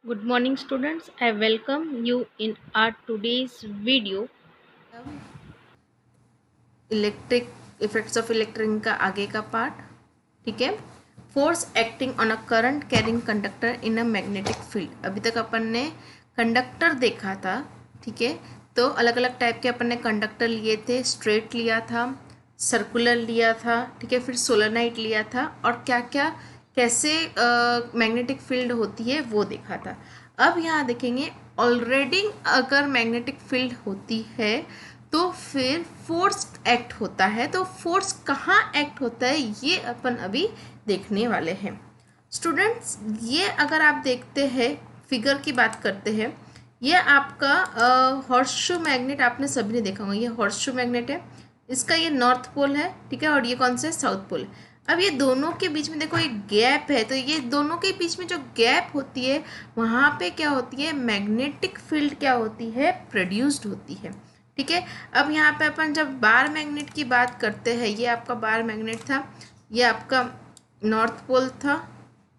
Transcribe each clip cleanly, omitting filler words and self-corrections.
Good morning, students. I welcome you in our today's video. Electric effects of electric का आगे का part. ठीक है। Force acting on a current carrying conductor in a magnetic field. अभी तक अपन ने conductor देखा था। ठीक है। तो अलग अलग टाइप के अपन ने कंडक्टर लिए थे। स्ट्रेट लिया था, सर्कुलर लिया था, ठीक है, फिर सोलेनोइड लिया था, और क्या क्या कैसे मैग्नेटिक फील्ड होती है वो देखा था। अब यहाँ देखेंगे, ऑलरेडी अगर मैग्नेटिक फील्ड होती है तो फिर फोर्स एक्ट होता है। तो फोर्स कहाँ एक्ट होता है ये अपन अभी देखने वाले हैं। स्टूडेंट्स, ये अगर आप देखते हैं, फिगर की बात करते हैं, ये आपका हॉर्सशू मैग्नेट आपने सभी ने देखा होगा। ये हॉर्सशू मैग्नेट है, इसका ये नॉर्थ पोल है, ठीक है, और ये कौन सा है, साउथ पोल है। अब ये दोनों के बीच में देखो एक गैप है, तो ये दोनों के बीच में जो गैप होती है वहाँ पे क्या होती है, मैग्नेटिक फील्ड क्या होती है, प्रोड्यूस्ड होती है। ठीक है। अब यहाँ पे अपन जब बार मैग्नेट की बात करते हैं, ये आपका बार मैग्नेट था, ये आपका नॉर्थ पोल था,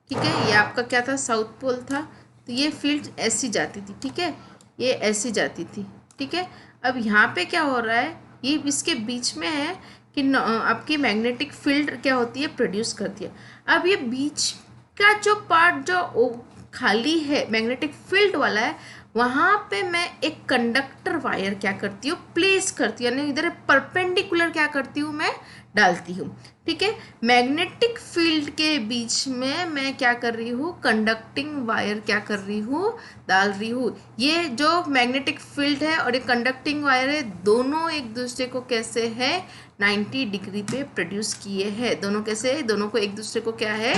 ठीक है, ये आपका क्या था, साउथ पोल था। तो ये फील्ड ऐसी जाती थी, ठीक है, ये ऐसी जाती थी, ठीक है। अब यहाँ पे क्या हो रहा है, ये इसके बीच में है कि आपकी मैग्नेटिक फील्ड क्या होती है, प्रोड्यूस करती है। अब ये बीच का जो पार्ट जो खाली है, मैग्नेटिक फील्ड वाला है, वहाँ पे मैं एक कंडक्टर वायर क्या करती हूँ, प्लेस करती हूँ, यानी इधर परपेंडिकुलर क्या करती हूँ, मैं डालती हूँ। ठीक है। मैग्नेटिक फील्ड के बीच में मैं क्या कर रही हूँ, कंडक्टिंग वायर क्या कर रही हूँ, डाल रही हूँ। ये जो मैग्नेटिक फील्ड है और ये कंडक्टिंग वायर है, दोनों एक दूसरे को कैसे है, 90 डिग्री पे प्रोड्यूस किए हैं। दोनों कैसे है, दोनों को एक दूसरे को क्या है,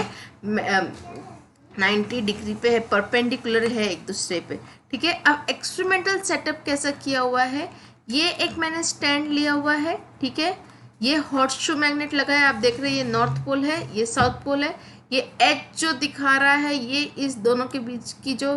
90 डिग्री पे है, परपेंडिकुलर है एक दूसरे पे। ठीक है। अब एक्सपेरिमेंटल सेटअप कैसा किया हुआ है, ये एक मैंने स्टैंड लिया हुआ है, ठीक है, ये हॉर्सशू मैग्नेट लगा है, आप देख रहे हैं, ये नॉर्थ पोल है, ये साउथ पोल है। ये एच जो दिखा रहा है, ये इस दोनों के बीच की जो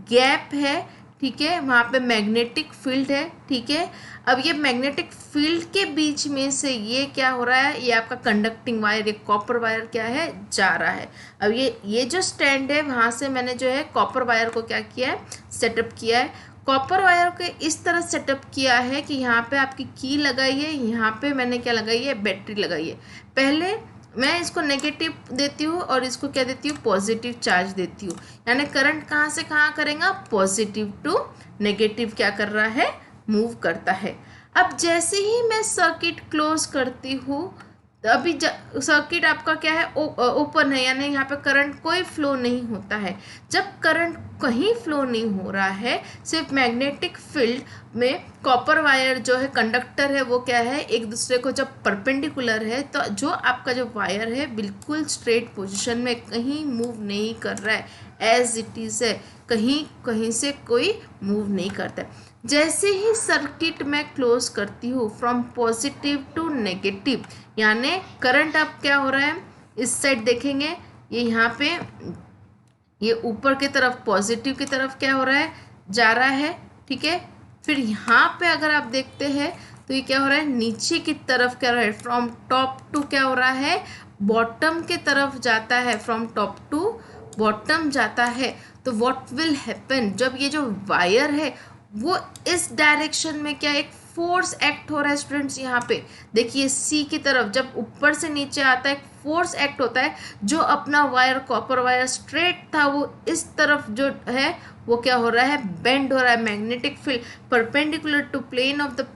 गैप है, ठीक है, वहाँ पे मैग्नेटिक फील्ड है। ठीक है। अब ये मैग्नेटिक फील्ड के बीच में से ये क्या हो रहा है, ये आपका कंडक्टिंग वायर, ये कॉपर वायर क्या है, जा रहा है। अब ये जो स्टैंड है, वहाँ से मैंने जो है कॉपर वायर को क्या किया है, सेटअप किया है। कॉपर वायर को इस तरह सेटअप किया है कि यहाँ पे आपकी की लगाई है, यहाँ पे मैंने क्या लगाई है, बैटरी लगाई है। पहले मैं इसको नेगेटिव देती हूँ और इसको क्या देती हूँ, पॉजिटिव चार्ज देती हूँ। यानी करंट कहाँ से कहाँ करेगा, पॉजिटिव टू नेगेटिव क्या कर रहा है, मूव करता है। अब जैसे ही मैं सर्किट क्लोज करती हूँ, तो अभी सर्किट आपका क्या है, ओपन है, यानी यहाँ पे करंट कोई फ्लो नहीं होता है। जब करंट कहीं फ्लो नहीं हो रहा है, सिर्फ मैग्नेटिक फील्ड में कॉपर वायर जो है, कंडक्टर है, वो क्या है, एक दूसरे को जब परपेंडिकुलर है, तो जो आपका जो वायर है बिल्कुल स्ट्रेट पोजीशन में कहीं मूव नहीं कर रहा है, एज इट इज़ है, कहीं कहीं से कोई मूव नहीं करता है। जैसे ही सर्किट मैं क्लोज करती हूँ, फ्रॉम पॉजिटिव टू नेगेटिव, यानी करंट अब क्या हो रहा है, इस साइड देखेंगे, ये यहाँ पे ये ऊपर की तरफ पॉजिटिव की तरफ क्या हो रहा है, जा रहा है। ठीक है। फिर यहाँ पे अगर आप देखते हैं तो ये क्या हो रहा है, नीचे की तरफ क्या हो रहा है, फ्रॉम टॉप टू क्या हो रहा है, बॉटम के तरफ जाता है, फ्रॉम टॉप टू बॉटम जाता है। तो व्हाट विल हैपन, जब ये जो वायर है वो इस डायरेक्शन में क्या, एक फोर्स एक्ट हो रहा है। स्टूडेंट्स यहाँ पे देखिए, सी की तरफ जब ऊपर से नीचे आता है, फोर्स एक्ट होता है। जो अपना वायर, कॉपर वायर स्ट्रेट था, वो इस तरफ जो है वो क्या हो रहा है, बेंड हो रहा है। Magnetic field perpendicular to plane of the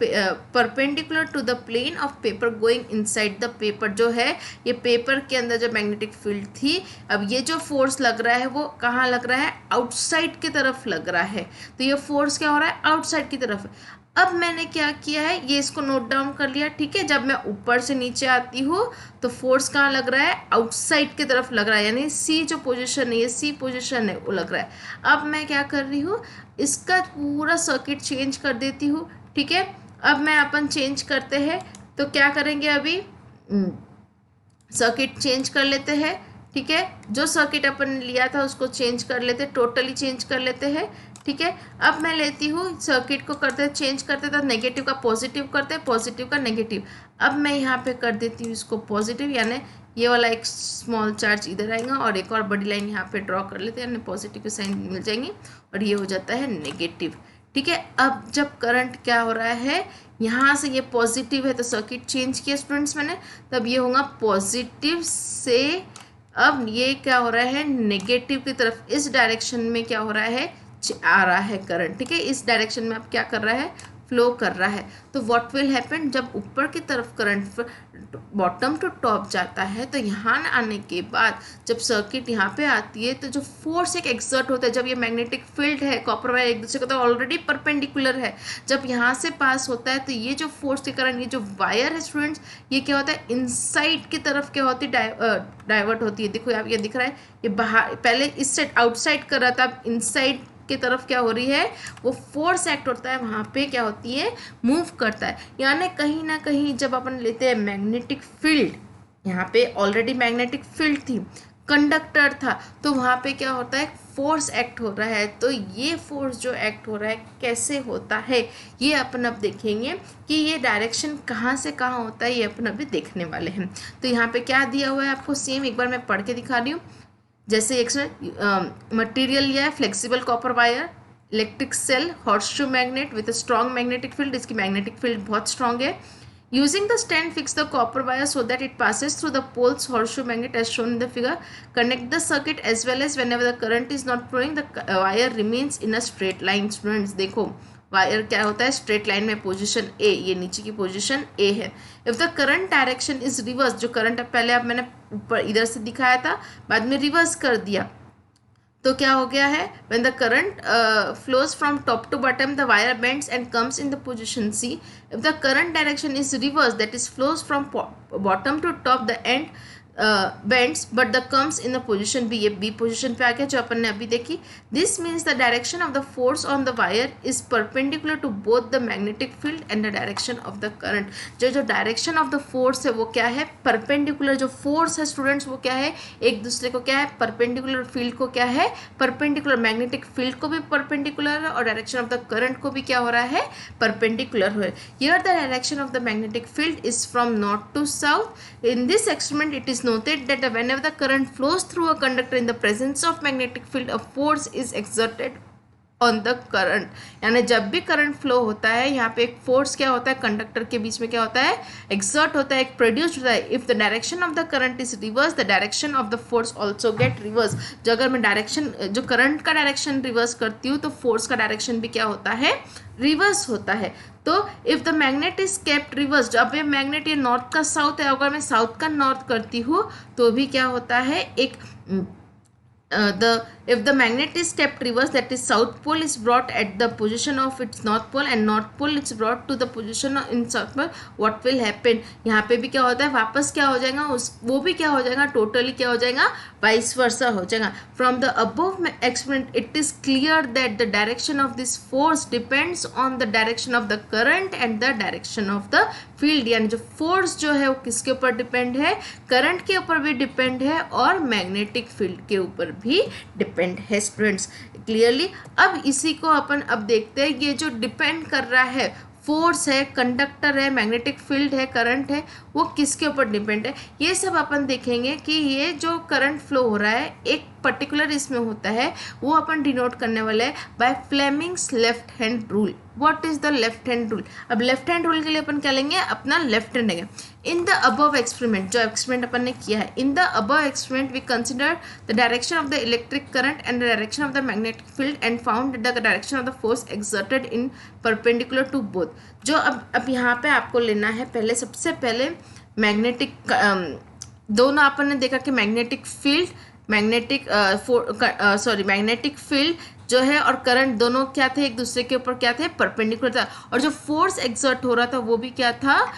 perpendicular to the plane of paper going inside the paper, जो है ये पेपर के अंदर जो मैग्नेटिक फील्ड थी, अब ये जो फोर्स लग रहा है वो कहाँ लग रहा है, आउटसाइड की तरफ लग रहा है। तो ये फोर्स क्या हो रहा है, आउटसाइड की तरफ। अब मैंने क्या किया है, ये इसको नोट डाउन कर लिया, ठीक है। जब मैं ऊपर से नीचे आती हूँ तो फोर्स कहाँ लग रहा है, आउटसाइड की तरफ लग रहा है, यानी सी जो पोजीशन है, ये सी पोजीशन है, वो लग रहा है। अब मैं क्या कर रही हूँ, इसका पूरा सर्किट चेंज कर देती हूँ, ठीक है। अब मैं अपन चेंज करते हैं, तो क्या करेंगे, अभी सर्किट चेंज कर लेते हैं, ठीक है। जो सर्किट अपन ने लिया था उसको चेंज कर लेते, टोटली चेंज कर लेते हैं, ठीक है। अब मैं लेती हूँ सर्किट को, करते चेंज करते तो नेगेटिव का पॉजिटिव करते, पॉजिटिव का नेगेटिव। अब मैं यहाँ पे कर देती हूँ इसको पॉजिटिव, यानी ये वाला एक स्मॉल चार्ज इधर आएगा और एक और बड़ी लाइन यहाँ पे ड्रॉ कर लेते हैं, पॉजिटिव के साइन मिल जाएंगे और ये हो जाता है नेगेटिव। ठीक है, अब जब करंट क्या हो रहा है, यहाँ से ये पॉजिटिव है तो सर्किट चेंज किया स्टूडेंट्स मैंने, तब ये होगा पॉजिटिव से अब ये क्या हो रहा है नेगेटिव की तरफ, इस डायरेक्शन में क्या हो रहा है आ रहा है करंट। ठीक है, इस डायरेक्शन में अब क्या कर रहा है फ्लो कर रहा है। तो व्हाट विल हैपन, जब ऊपर की तरफ करंट बॉटम टू टॉप जाता है तो यहाँ आने के बाद जब सर्किट यहाँ पे आती है तो जो फोर्स एक एक्सर्ट होता है, जब ये मैग्नेटिक फील्ड है कॉपर वायर एक दूसरे को तो ऑलरेडी परपेंडिकुलर है, जब यहाँ से पास होता है तो ये जो फोर्स के कारण ये जो वायर है स्टूडेंट्स ये क्या होता है इनसाइड की तरफ क्या होती है डाइवर्ट होती है। देखो आप ये दिख रहा है ये बाहर पहले इस साइड आउटसाइड कर रहा था, अब इनसाइड की तरफ क्या हो रही है वो फोर्स एक्ट होता है, वहाँ पे क्या होती है मूव करता है। यानी कहीं ना कहीं जब अपन लेते हैं मैग्नेटिक फील्ड, यहाँ पे ऑलरेडी मैग्नेटिक फील्ड थी, कंडक्टर था, तो वहाँ पे क्या होता है फोर्स एक्ट हो रहा है। तो ये फोर्स जो एक्ट हो रहा है कैसे होता है ये अपन अब देखेंगे कि ये डायरेक्शन कहाँ से कहाँ होता है, ये अपन अभी देखने वाले हैं। तो यहाँ पे क्या दिया हुआ है आपको सेम एक बार मैं पढ़ के दिखा रही हूँ। जैसे एक मटेरियल लिया है flexible copper wire, electric cell, horseshoe magnet with a strong magnetic field, इसकी मैग्नेटिक फील्ड बहुत स्ट्रॉन्ग है। Using the stand, fix the copper wire so that it passes through the poles horseshoe magnet as shown in the figure. Connect the circuit as well as whenever the current is not flowing, the wire remains in a straight line. Students देखो wire क्या होता है straight line में, position A, ये नीचे की position A है। If the current direction is reverse, जो करंट पहले अब मैंने ऊपर इधर से दिखाया था बाद में रिवर्स कर दिया, तो क्या हो गया है when the current flows from top to bottom the wire bends and comes in the position C. If the current direction is reverse, that is flows from bottom to top, the end bends but the comes in the position B. ये B position पे आ गया जो अपन ने अभी देखी। This means the direction of the force on the wire is perpendicular to both the magnetic field and the direction of the current. जो direction of the force है वो क्या है perpendicular, जो force है students वो क्या है एक दूसरे को क्या है perpendicular, field को क्या है perpendicular, magnetic field को भी perpendicular है और direction of the current को भी क्या हो रहा है perpendicular है। Here the direction of the magnetic field is from north to south. In this experiment it is noted that whenever the current flows through a conductor in the presence of magnetic field, a force is exerted on the current. यानी जब भी current flow होता है यहाँ पे एक force क्या होता है कंडक्टर के बीच में क्या होता है एक्सर्ट होता है, एक प्रोड्यूस होता है। If the direction of the current is reverse, the direction of the force also get reverse. जो अगर मैं डायरेक्शन जो करंट का डायरेक्शन रिवर्स करती हूँ तो फोर्स का डायरेक्शन भी क्या होता है रिवर्स होता है। तो if the magnet is kept reverse, अब ये मैग्नेट ये नॉर्थ का साउथ है, अगर मैं साउथ का नॉर्थ करती हूँ तो भी क्या होता है एक if the magnet is kept reverse, that is south pole is brought at the position of its north pole and north pole is brought to the position in south pole, what will happen, यहाँ पे भी क्या होता है वापस क्या हो जाएगा उस वो भी क्या हो जाएगा टोटली क्या हो जाएगा वाइस वर्सा हो जाएगा। From the above experiment it is clear that the direction of this force depends on the direction of the current and the direction of the field. यानी जो फोर्स जो है वो किसके ऊपर डिपेंड है, करंट के ऊपर भी डिपेंड है और मैग्नेटिक फील्ड के ऊपर भी डिपेंड है स्टूडेंट्स क्लियरली। अब इसी को अपन अब देखते हैं, ये जो डिपेंड कर रहा है फोर्स है, कंडक्टर है, मैग्नेटिक फील्ड है, करंट है, वो किसके ऊपर डिपेंड है ये सब अपन देखेंगे कि ये जो करंट फ्लो हो रहा है एक पर्टिकुलर इसमें होता है वो अपन डिनोट करने वाले हैं by Fleming's left hand rule. What is the left hand rule, अब लेफ्ट हैंड रूल के लिए अपन क्या लेंगे अपना लेफ्ट हैंड लेंगे। इन द अबव एक्सपेरिमेंट, जो एक्सपेरिमेंट अपन ने किया है, in the above experiment we consider the direction of the electric current and the direction of the magnetic field and found the direction of the force exerted in perpendicular to both. जो अब यहाँ पे आपको लेना है पहले सबसे पहले मैग्नेटिक दोनों अपन ने देखा कि मैग्नेटिक फील्ड मैग्नेटिक फील्ड जो है और करंट दोनों क्या थे एक दूसरे के ऊपर क्या थे परपेंडिकुलर था, और जो फोर्स एक्सर्ट हो रहा था वो भी क्या था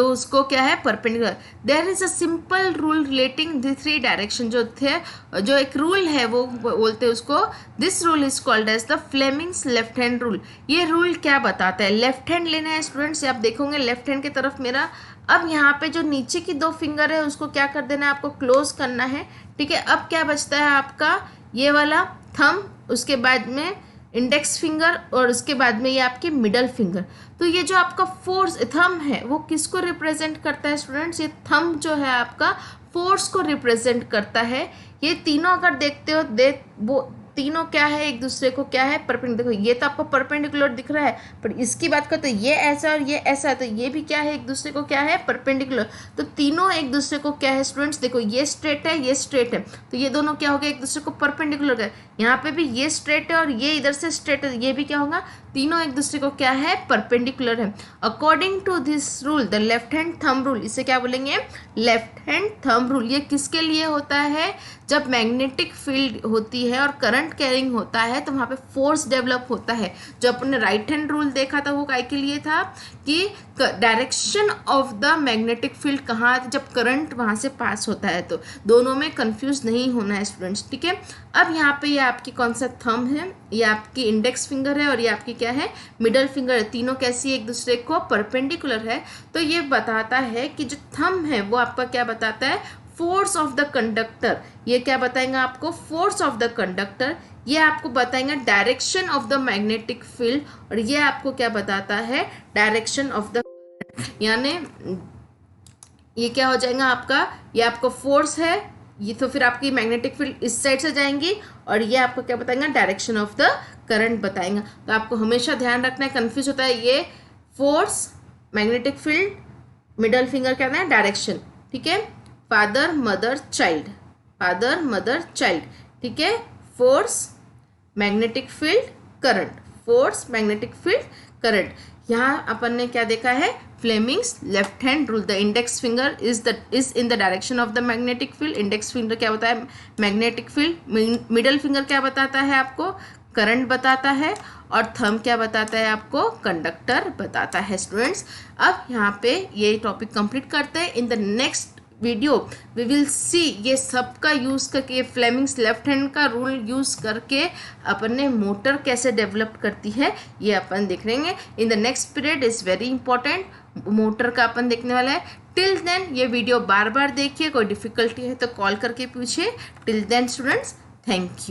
उसको क्या है perpendicular. There is a simple rule relating the three direction, जो थे जो एक रूल है वो बोलते हैं उसको, this rule is called as the Fleming's left hand rule. ये रूल क्या बताता है, लेफ्ट हैंड लेना है स्टूडेंट्स, आप देखोगे लेफ्ट हैंड की तरफ मेरा, अब यहाँ पे जो नीचे की दो फिंगर है उसको क्या कर देना है आपको क्लोज करना है, ठीक है। अब क्या बचता है आपका ये वाला थंब, उसके बाद में इंडेक्स फिंगर और उसके बाद में ये आपकी मिडल फिंगर। तो ये जो आपका फोर्स थंब है वो किसको रिप्रेजेंट करता है स्टूडेंट्स? ये थंब जो है आपका फोर्स को रिप्रेजेंट करता है। ये तीनों अगर देखते हो वो तीनों क्या है, एक दूसरे को क्या है, परपेंडिकुलर। देखो ये तो आपको परपेंडिकुलर दिख रहा है, पर इसकी बात करो तो ये ऐसा और ये ऐसा, तो ये भी क्या है, एक दूसरे को क्या है, परपेंडिकुलर। तो तीनों एक दूसरे को क्या है स्टूडेंट्स? देखो ये स्ट्रेट है, ये स्ट्रेट है, तो ये दोनों क्या हो गया, एक दूसरे को परपेंडिकुलर है। यहाँ पे भी ये स्ट्रेट है और ये इधर से स्ट्रेट है, ये भी क्या होगा, तीनों एक दूसरे को क्या है, परपेंडिकुलर है। According to this rule the left hand thumb rule, इसे क्या बोलेंगे, लेफ्ट हैंड थंब रूल। ये किसके लिए होता है? जब मैग्नेटिक फील्ड होती है और करंट कैरिंग होता है तो वहाँ पे फोर्स डेवलप होता है। जो अपने राइट हैंड रूल देखा था वो काय के लिए था कि direction of the magnetic field कहाँ, जब करंट वहाँ से पास होता है। तो दोनों में कंफ्यूज नहीं होना है स्टूडेंट्स, ठीक है। अब यहाँ पे ये आपकी कौन सा थंब है, ये आपकी इंडेक्स फिंगर है और ये आपकी क्या है, मिडल फिंगर है। तीनों कैसी एक दूसरे को परपेंडिकुलर है। तो ये बताता है कि जो थंब है वो आपका क्या बताता है, फोर्स ऑफ द कंडक्टर। ये क्या बताएंगे आपको, फोर्स ऑफ द कंडक्टर। ये आपको बताएंगे direction of the magnetic field, और ये आपको क्या बताता है, डायरेक्शन ऑफ द, यानी ये क्या हो जाएगा आपका, ये आपका फोर्स है, ये तो फिर आपकी मैग्नेटिक फील्ड इस साइड से जाएंगी, और ये आपको क्या बताएंगे, डायरेक्शन ऑफ द करंट बताएंगे। तो आपको हमेशा ध्यान रखना है, कंफ्यूज होता है ये force, magnetic field, middle finger क्या है, डायरेक्शन, ठीक है। Father mother child, father mother child, ठीक है। Force, magnetic field, current, force, magnetic field, current. यहाँ अपन ने क्या देखा है, Fleming's left hand rule, the index finger is in the direction of the magnetic field. Index finger क्या होता है, मैग्नेटिक फील्ड। मिडल फिंगर क्या बताता है आपको, करंट बताता है, और थंब क्या बताता है आपको, कंडक्टर बताता है स्टूडेंट्स। अब यहाँ पे ये टॉपिक कंप्लीट करते हैं। In the next video we will see ये सब का यूज़ करके, ये फ्लेमिंग्स लेफ्ट हैंड का रूल यूज़ करके अपन ने मोटर कैसे डेवलप करती है ये अपन देख लेंगे। In the next period is very important, motor का अपन देखने वाला है। टिल देन ये वीडियो बार बार देखिए, कोई डिफिकल्टी है तो कॉल करके पूछिए। Till then students, thank you.